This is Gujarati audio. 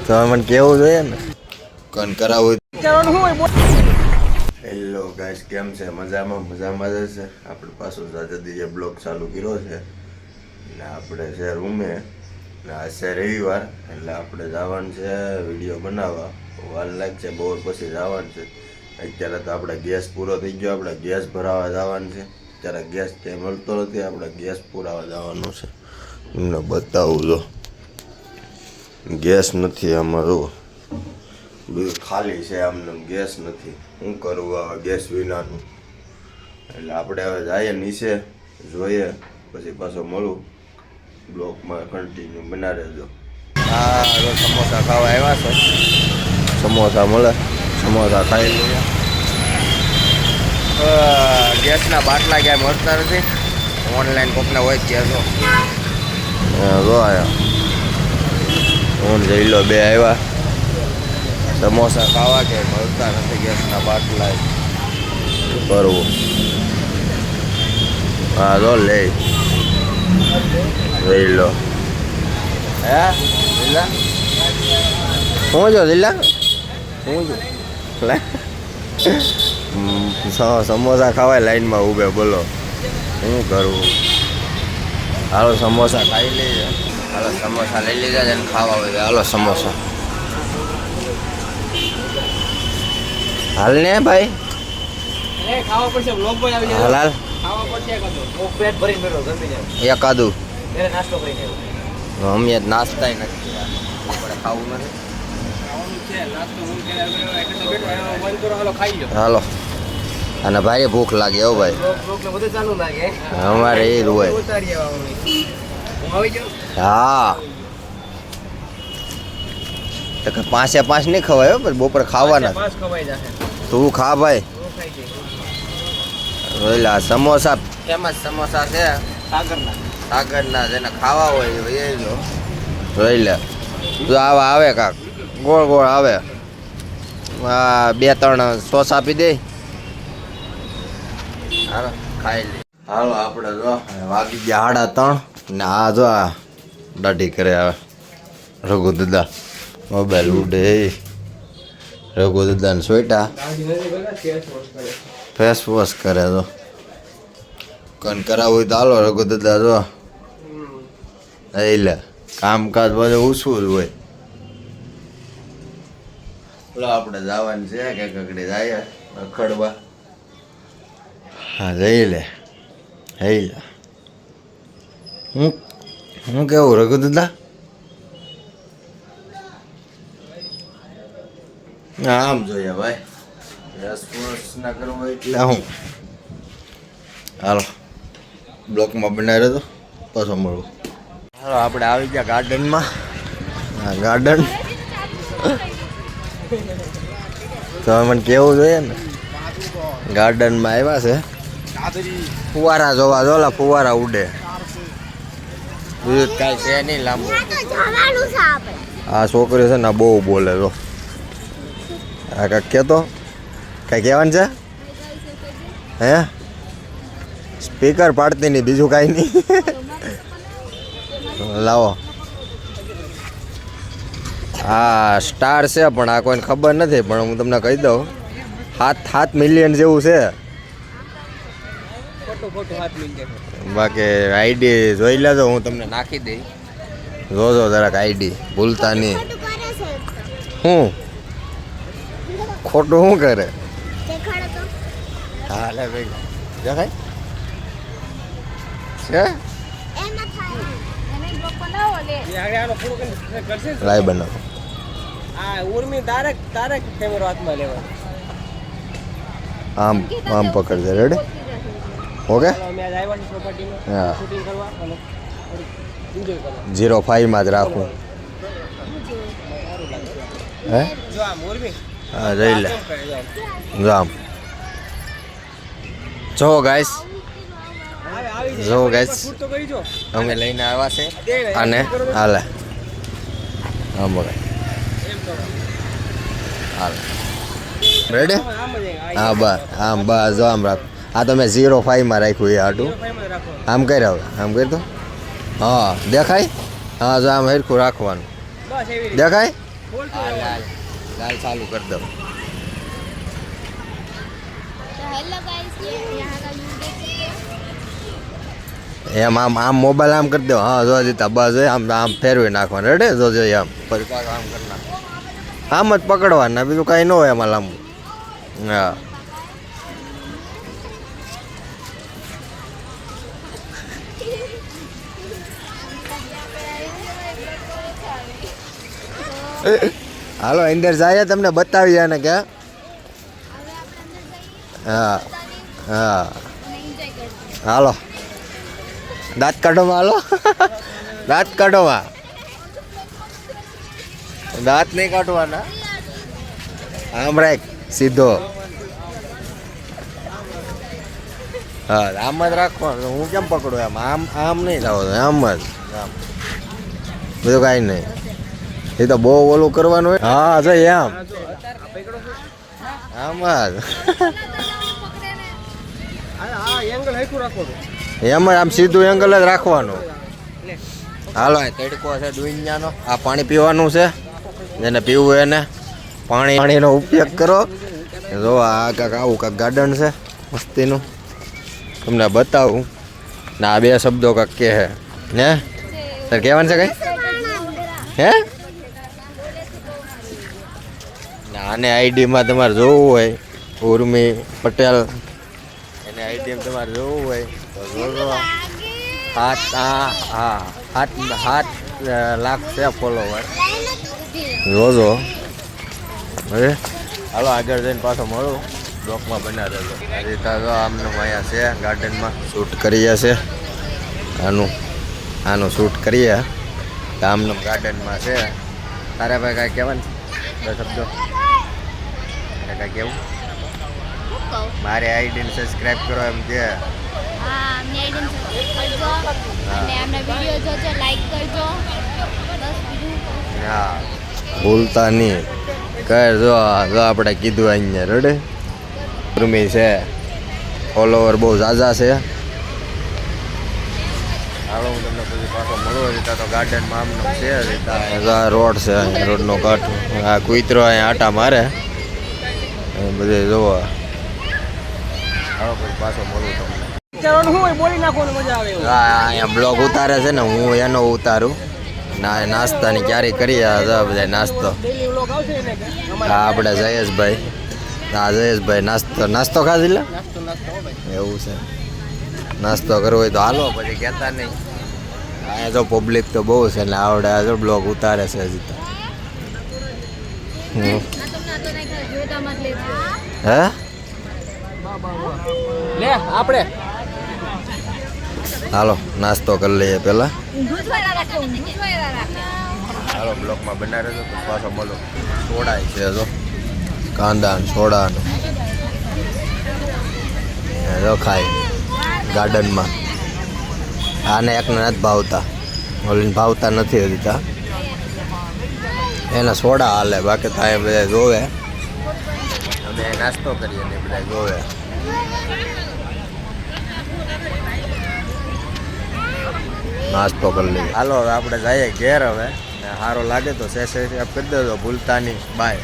તો મને કેવું જોઈએ ને કન કરાવું. હેલો ગાઈસ, કેમ છે? મજામાં જ છે. આપણે પાછું સાજદીએ બ્લોગ ચાલુ કર્યો છે ને આપણે છે રૂમે ને આ છે રવિવાર એટલે આપણે જવાનું છે વિડીયો બનાવવા. વાર લાગશે બપોર પછી જવાનું છે. અત્યારે તો આપણે ગેસ પૂરો થઈ ગયો, આપણે ગેસ ભરાવા જવાનું છે. અત્યારે ગેસ ક્યાંય મળતો નથી, આપણે ગેસ પુરાવા જવાનું છે. એમને બતાવું જો ગેસ નથી અમારું, બધું ખાલી છે, આમને ગેસ નથી. શું કરવું હવે ગેસ વિનાનું? એટલે આપણે હવે જઈએ નીચે, જોઈએ પછી પાછો મળું. બ્લોકમાં કન્ટિન્યુ બના રહેજો. હા, સમોસા ખાવા આવ્યા છે. સમોસા મળે, સમોસા ખાઈ લઈએ. ગેસના બાટલા ક્યાંય મળતા નથી. ઓનલાઈન કોકના હોય જ ગેસો. જો આવ્યા હું જઈ લો બે આવ્યા. સમોસા ખાવા કે મળતા નથી ગેસના બાટલા. શું કરવું? હા જો લે જોઈ લો. હે લીલા શું જો લીલા શું જો સમોસા ખાવાય લાઈનમાં ઊભે. બોલો શું કરવું? હાલો સમોસા ખાઈ લઈએ. હાલો સમોસા લઈ લીધા છે ને ખાવા હોય. હાલો સમોસા હાલ ને ભાઈ, ખાવા પડશે. બ્લોગ બોય આવી જાય. હાલ હાલ ખાવા પડશે. પેટ ભરીને બેઠો જમીને એકાદું ત્યારે નાસ્તો કરીને અમે નાસ્તા નથી ખાવું નથી. ખાવાનું છે નાસ્તો હું કે બેઠો બંધ કરો. હાલો ખાઈ લો. હાલો. અને ભાઈ ભૂખ લાગે હો ભાઈ. બ્લોગ ને બધું ચાલુ લાગે. અમારે એ જ હોય. ઉતારી આવવાનું. હું આવી જાઉં. હા તો કે 5 નહીં ખવાય હો, પણ બપોર ખાવાના. 5 ખવાઈ જશે. તું ખા ભાઈ. હું ખાઈ જઈશ. ઓલા સમોસા ફેમસ સમોસા છે સાગરના જેને ખાવા હોય એ જો જોઈ લે. જો આવા આવે કાક ગોળ ગોળ આવે. આ 2-3 સોસ આપી દે. હાલો ખાઈ લે. હાલો આપણે જો વાગી ગયા 3:30 ને આ જો આ દાઢી કરે આવે રઘુ દાદા. મોબાઈલ ઉડે. રઘુ દાદાને સોઈટા ફેસ વોશ કરે. તો કન કરાવું તો હાલો રઘુ દાદા જો લે કામકાજ બધું ઓછું જ હોય. બોલો આપણે જવાનું છે કે કકડી જાય રખડવા. હા જઈ લે હઈ લે. હું કેવું રઘુ દાદા? આમ જોઈએ ભાઈ, રેસ્પોન્સ ના કરવો એટલે હું. હાલો બ્લોકમાં બનાવી રહ્યો પાછો મળું. હાલો આપણે આવી ગયા ગાર્ડનમાં. હા ગાર્ડન તો મને કેવું જોઈએ ને. ગાર્ડનમાં આવ્યા છે. ફુવારા જોવા જોલા ફુવારા ઉડે. બીજું કાંઈ છે નહીં લાંબુ. આ છોકરી છે ને બહુ બોલે. તો આ કાંઈક કહેતો કાંઈ કહેવાનું છે હે? સ્પીકર પાડતી નહીં, બીજું કાંઈ નહીં. લાવો. હા સ્ટાર છે પણ આ કોઈને ખબર નથી, પણ હું તમને કહી દઉં 7 મિલિયન જેવું છે. બાકી આઈડી જોઈ લેજો, હું તમને નાખી દઈ. જોજો જરાક આઈડી ભૂલતા નહીં. શું ખોટું શું કરે? હા લે ભાઈ દેખાય છે. લાઈ બનાવો. આમ આમ પકડજે. રેડી? ઓકે. હા 05 માં જ રાખું. હે હા જઈ લે. જો આમ જો ગાઈસ, જો ગાઈસ અમે લઈને આવ્યા છે અને હાલે આમ બગાય હાલ. રેડી? હા બસ આમ બસ જો આમ રાખ. આ તો મેં 05 માં રાખ્યું એ હાટું. આમ કરી હવે આમ કરી તો હા દેખાય. હા જો આમ હરખું રાખવાનું દેખાય. લાલ ચાલુ કરી દો. तो हेलो गाइस, ये यहाँ का व्यू देख सकते हो। એમ આમ મોબાઈલ આમ કરી દો. હા જો જીતા બસ આમ ફેરવી નાખવાનું. રેડે જો આમ પછી કાંઈક આમ કરી નાખો. આમ જ પકડવાના, બીજું કાંઈ ન હોય એમાં લાંબુ. હા હાલો અંદર જાય, તમને બતાવી ને કે. હા હા હાલો દાંત કાઢોમાં. હાલો દાંત કાઢોમાં. દાંત નહીં કાઢવાના, આમ રાખ સીધો. હા આમ જ રાખવાનું. હું કેમ પકડું એમ? આમ નહીં થવું, આમ જ. આમ બીજું કાંઈ નહીં. એ તો બહુ ઓલું કરવાનું હોય. હા જો એમ આમ જ. એમ જ આમ સીધું એંગલ જ રાખવાનું. હાલો આ તડકો છે દુનિયાનો. આ પાણી પીવાનું છે, જેને પીવું એને પાણીનો ઉપયોગ કરો. જો આ કાંક આવું કાંક ગાર્ડન છે મસ્તીનું, તમને બતાવું ને. આ બે શબ્દો કાંક કહે ને તારે કહેવાનું છે કઈ? હે આને આઈડીમાં તમારે જોવું હોય, ઉર્મી પટેલ, એને આઈડીમાં તમારે જોવું હોય તો જોજો. 7 લાખ છે ફોલોવર, જોજો. હવે હાલો આગળ જઈને પાછો મળું. બ્લોકમાં બના રહેજો. રીતા જો આમને અહીંયા છે ગાર્ડનમાં શૂટ કરીએ છે. આનું શૂટ કરીએ તો આમને ગાર્ડનમાં છે. તારે ભાઈ કાંઈ કહેવાનું છે? 2 શબ્દો કાંઈ કેવું? મારી આઈડીને સબસ્ક્રાઇબ કરો એમ કે. હા, અમને આઈડીને સબસ્ક્રાઇબ કરજો અને અમને વિડિયો જોજો, લાઈક કરજો. બસ બીજું હા ભૂલતા નહીં. કર જો આપણે કીધું અહીંયા રેડે. ઉર્મી છે, ફોલોવર બહુ ઝાઝા છે. હાલો હું તમને પછી પાછો મળું. રીતા તો ગાર્ડનમાં આમનો છે. રીતા રોડ છે, રોડનો કાંઠ. આ કૂતરો અહીંયા આટા મારે બધે જોવા. હાલો પછી પાછો મળું તમને. અહીંયા બ્લોગ ઉતારે છે ને, હું એનો ઉતારું. નાસ્તાની ક્યારે કરીએ બધા નાસ્તો. હા આપણે જયેશભાઈ. હા જયેશભાઈ નાસ્તો ખાધી લે. એવું છે, નાસ્તો કરવો હોય તો હાલો, પછી કહેતા નહીં. અહીંયા જો પબ્લિક તો બહુ છે એટલે આવડે જો બ્લોગ ઉતારે છે હજી તો. હે લે આપણે હાલો નાસ્તો કરી લઈએ પેલા. હાલો બ્લોકમાં બના રહેજો તો પાછો મળો. સોડા છે જો, કાંદા સોડાનું જો ખાય ગાર્ડનમાં. આને એકને નથી ભાવતા, ઓલીને ભાવતા નથી હજી. એના સોડા હાલે, બાકી તો અહીંયા બધા જોવે. અમે નાસ્તો કરીએ ને બધા જોવે. નાસ્તો કરી લઈએ. હાલો હવે આપણે જઈએ ઘેર. હવે સારો લાગે તો સબસ્ક્રાઇબ કરી દેજો, ભૂલતા નહીં. બાય.